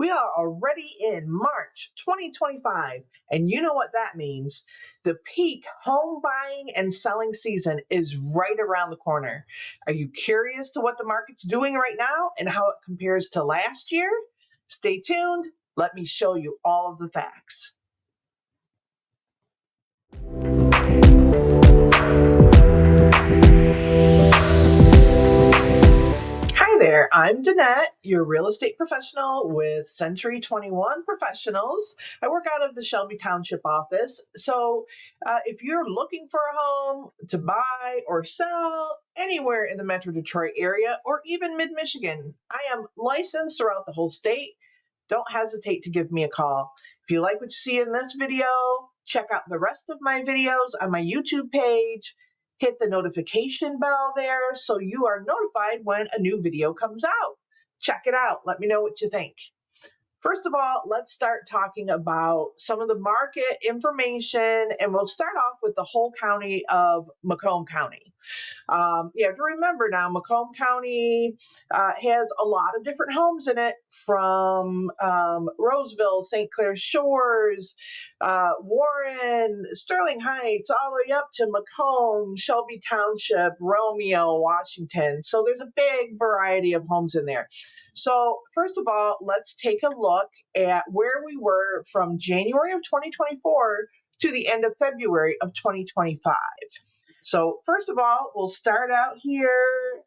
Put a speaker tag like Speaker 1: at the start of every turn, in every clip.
Speaker 1: We are already in March 2025, and you know what that means. The peak home buying and selling season is right around the corner. Are you curious to what the market's doing right now and how it compares to last year? Stay tuned. Let me show you all of the facts. Hi there, I'm Danette, your real estate professional with Century 21 Professionals. I work out of the Shelby Township office. So if you're looking for a home to buy or sell anywhere in the Metro Detroit area or even mid-Michigan, I am licensed throughout the whole state. Don't hesitate to give me a call. If you like what you see in this video, check out the rest of my videos on my YouTube page. Hit the notification bell there so you are notified when a new video comes out. Check it out. Let me know what you think. First of all, let's start talking about some of the market information, and we'll start off with the whole county of Macomb County. You have to remember now, Macomb County has a lot of different homes in it, from Roseville, St. Clair Shores, Warren, Sterling Heights, all the way up to Macomb, Shelby Township, Romeo, Washington. So there's a big variety of homes in there. So first of all, let's take a look at where we were from January of 2024 to the end of February of 2025. So first of all, we'll start out here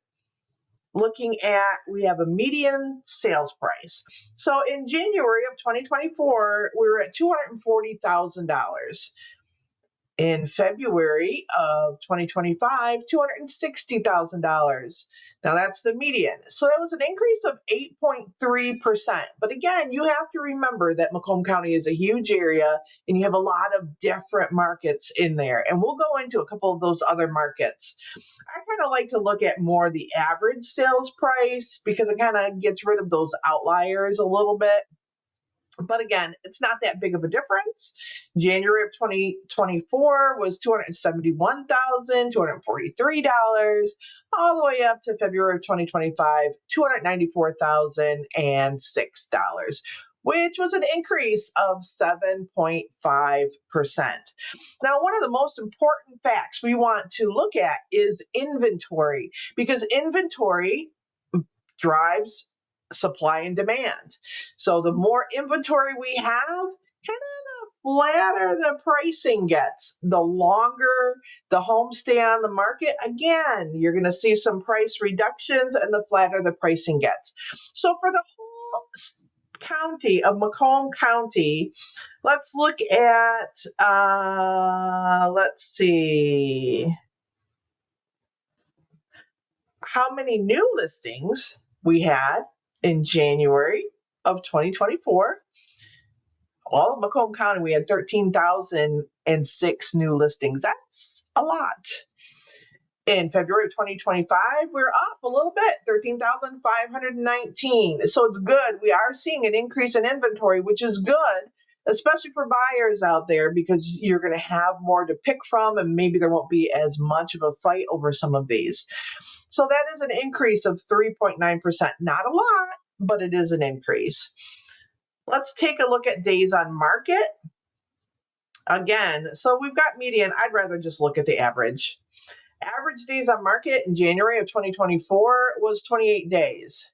Speaker 1: looking at, we have a median sales price. So in January of 2024, we were at $240,000. In February of 2025, $260,000. Now that's the median. So that was an increase of 8.3%. But again, you have to remember that Macomb County is a huge area and you have a lot of different markets in there. And we'll go into a couple of those other markets. I kind of like to look at more the average sales price because it kind of gets rid of those outliers a little bit. But again, it's not that big of a difference. January of 2024 was $271,243, all the way up to February of 2025, $294,006, which was an increase of 7.5%. Now, one of the most important facts we want to look at is inventory, because inventory drives supply and demand. So the more inventory we have, kind of the flatter the pricing gets. The longer the homes stay on the market, again, you're going to see some price reductions, and the flatter the pricing gets. So for the whole county of Macomb County, let's look at, let's see, how many new listings we had in January of 2024. All of Macomb County, we had 13,006 new listings. That's a lot. In February of 2025, we're up a little bit, 13,519. So it's good. We are seeing an increase in inventory, which is good, especially for buyers out there, because you're going to have more to pick from, and maybe there won't be as much of a fight over some of these. So that is an increase of 3.9%. Not a lot, but it is an increase. Let's take a look at days on market. Again, so we've got median. I'd rather just look at the average. Average days on market in January of 2024 was 28 days.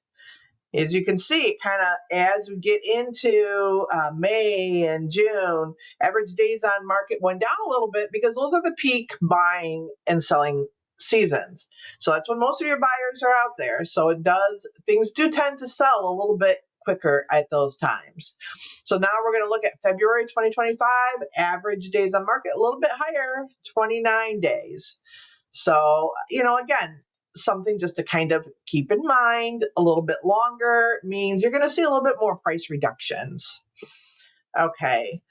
Speaker 1: As you can see, kind of as we get into May and June, average days on market went down a little bit because those are the peak buying and selling seasons. So that's when most of your buyers are out there. So things do tend to sell a little bit quicker at those times. So now we're going to look at February 2025, average days on market, a little bit higher, 29 days. So, again, something just to kind of keep in mind. A little bit longer means you're going to see a little bit more price reductions. Okay.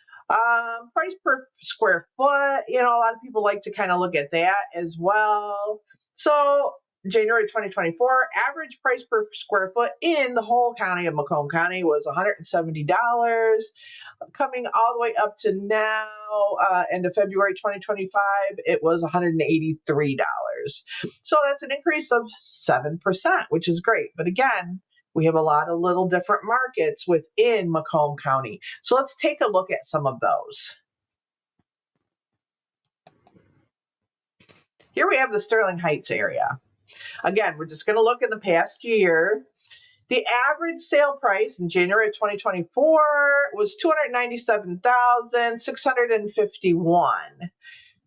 Speaker 1: Price per square foot, a lot of people like to kind of look at that as well. So January 2024, average price per square foot in the whole county of Macomb County was $170. Coming all the way up to now, end of February 2025, it was $183. So that's an increase of 7%, which is great. But again, We have a lot of little different markets within Macomb County. So let's take a look at some of those. Here we have the Sterling Heights area. Again, we're just going to look in the past year. The average sale price in January of 2024 was $297,651.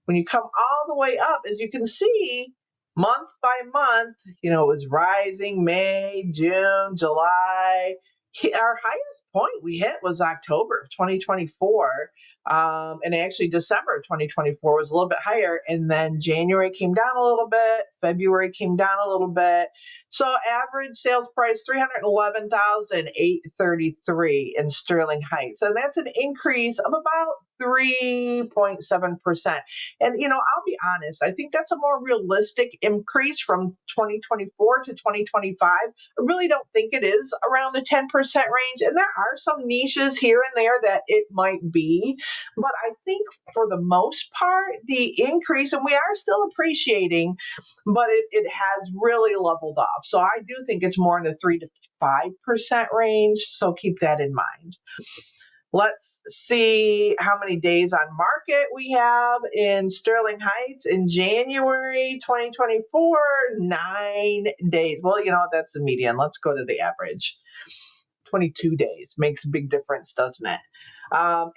Speaker 1: When you come all the way up, as you can see, month by month, it was rising. May, June, July. Our highest point we hit was October of 2024. And actually December of 2024 was a little bit higher. And then January came down a little bit. February came down a little bit. So average sales price, $311,833 in Sterling Heights. And that's an increase of about 3.7%. And, I'll be honest, I think that's a more realistic increase from 2024 to 2025. I really don't think it is around the 10% range. And there are some niches here and there that it might be. But I think for the most part, the increase, and we are still appreciating, but it has really leveled off. So I do think it's more in the 3 to 5% range. So keep that in mind. Let's see how many days on market we have in Sterling Heights in January 2024, 9 days. Well, that's the median. Let's go to the average. 22 days makes a big difference, doesn't it?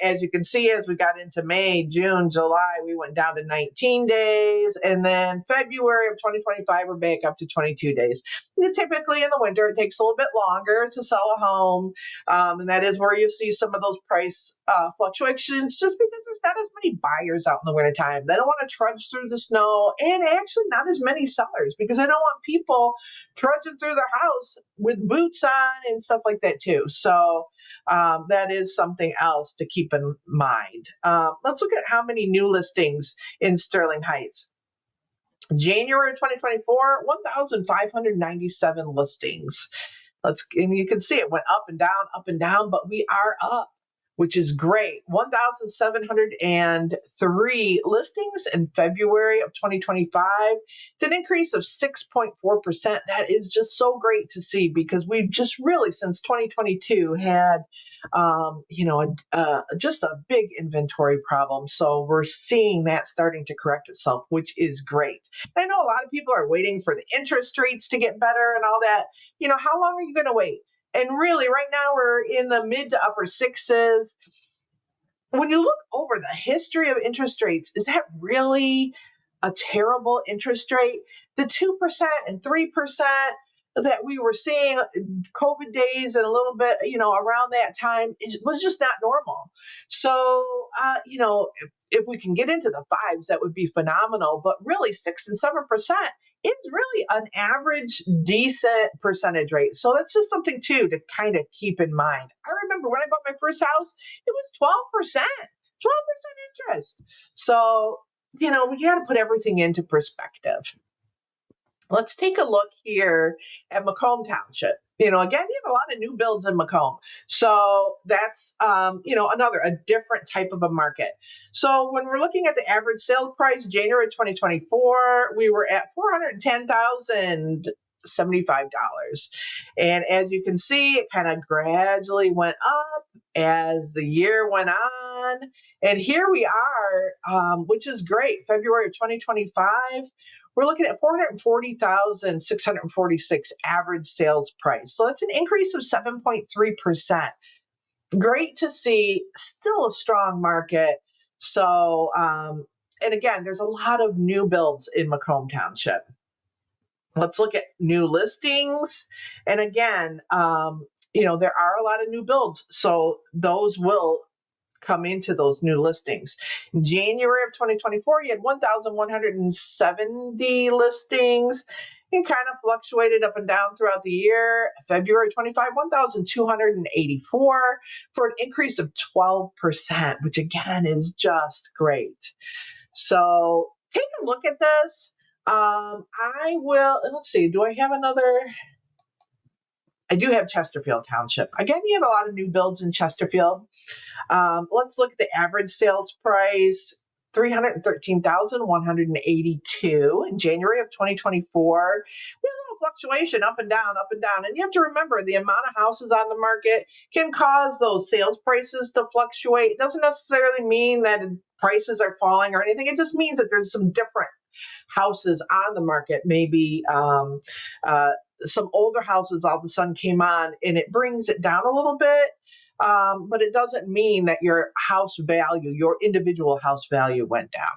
Speaker 1: As you can see, as we got into May, June, July, we went down to 19 days. And then February of 2025, we're back up to 22 days. And typically in the winter, it takes a little bit longer to sell a home. And that is where you see some of those price fluctuations, just because there's not as many buyers out in the wintertime. They don't want to trudge through the snow, and actually not as many sellers, because they don't want people trudging through their house with boots on and stuff like that too. So that is something else to keep in mind. Let's look at how many new listings in Sterling Heights. January 2024, 1,597 listings. And you can see it went up and down, but we are up, which is great. 1,703 listings in February of 2025. It's an increase of 6.4%. That is just so great to see, because we've just really, since 2022, had, just a big inventory problem. So we're seeing that starting to correct itself, which is great. And I know a lot of people are waiting for the interest rates to get better and all that. How long are you going to wait? And really, right now, we're in the mid to upper sixes. When you look over the history of interest rates, is that really a terrible interest rate? The 2% and 3% that we were seeing COVID days and a little bit, around that time, was just not normal. So, if we can get into the fives, that would be phenomenal. But really, 6 and 7% is really an average decent percentage rate. So that's just something too to kind of keep in mind. I remember when I bought my first house, it was 12%, 12% interest. So, we got to put everything into perspective. Let's take a look here at Macomb Township. Again, you have a lot of new builds in Macomb. So that's, a different type of a market. So when we're looking at the average sale price, January 2024, we were at $410,075. And as you can see, it kind of gradually went up as the year went on. And here we are, which is great. February of 2025. We're looking at $440,646 average sales price. So that's an increase of 7.3%. Great to see, still a strong market. So, and again, there's a lot of new builds in Macomb Township. Let's look at new listings. And again, there are a lot of new builds. So those will come into those new listings. In January of 2024, you had 1,170 listings. It kind of fluctuated up and down throughout the year. February 25, 1,284 for an increase of 12%, which again is just great. So take a look at this. Let's see, do I have another? I do have Chesterfield Township. Again, you have a lot of new builds in Chesterfield. Let's look at the average sales price, 313,182. In January of 2024, there's a little fluctuation up and down, up and down. And you have to remember the amount of houses on the market can cause those sales prices to fluctuate. It doesn't necessarily mean that prices are falling or anything. It just means that there's some different houses on the market. Maybe some older houses all of a sudden came on and it brings it down a little bit. But it doesn't mean that your house value, your individual house value went down.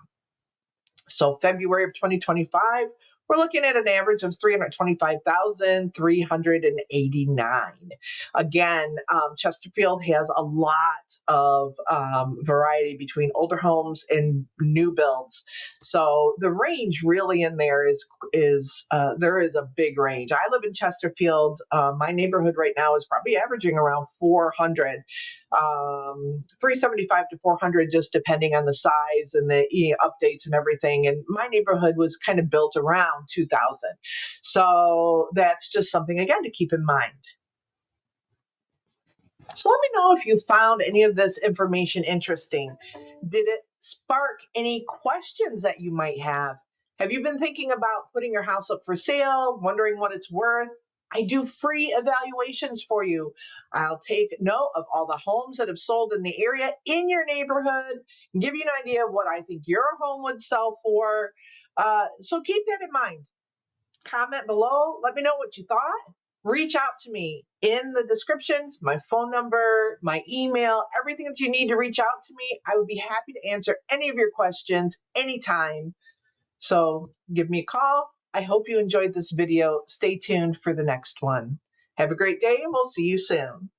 Speaker 1: So February of 2025, we're looking at an average of 325,389. Again, Chesterfield has a lot of variety between older homes and new builds. So the range really in there is there is a big range. I live in Chesterfield. My neighborhood right now is probably averaging around 400. 375 to 400, just depending on the size and the updates and everything. And my neighborhood was kind of built around 2000. So that's just something, again, to keep in mind. So let me know if you found any of this information interesting. Did it spark any questions that you might have? Have you been thinking about putting your house up for sale, wondering what it's worth? I do free evaluations for you. I'll take note of all the homes that have sold in the area in your neighborhood and give you an idea of what I think your home would sell for. So keep that in mind. Comment below. Let me know what you thought. Reach out to me in the descriptions, my phone number, my email, everything that you need to reach out to me. I would be happy to answer any of your questions anytime. So give me a call. I hope you enjoyed this video. Stay tuned for the next one. Have a great day and we'll see you soon.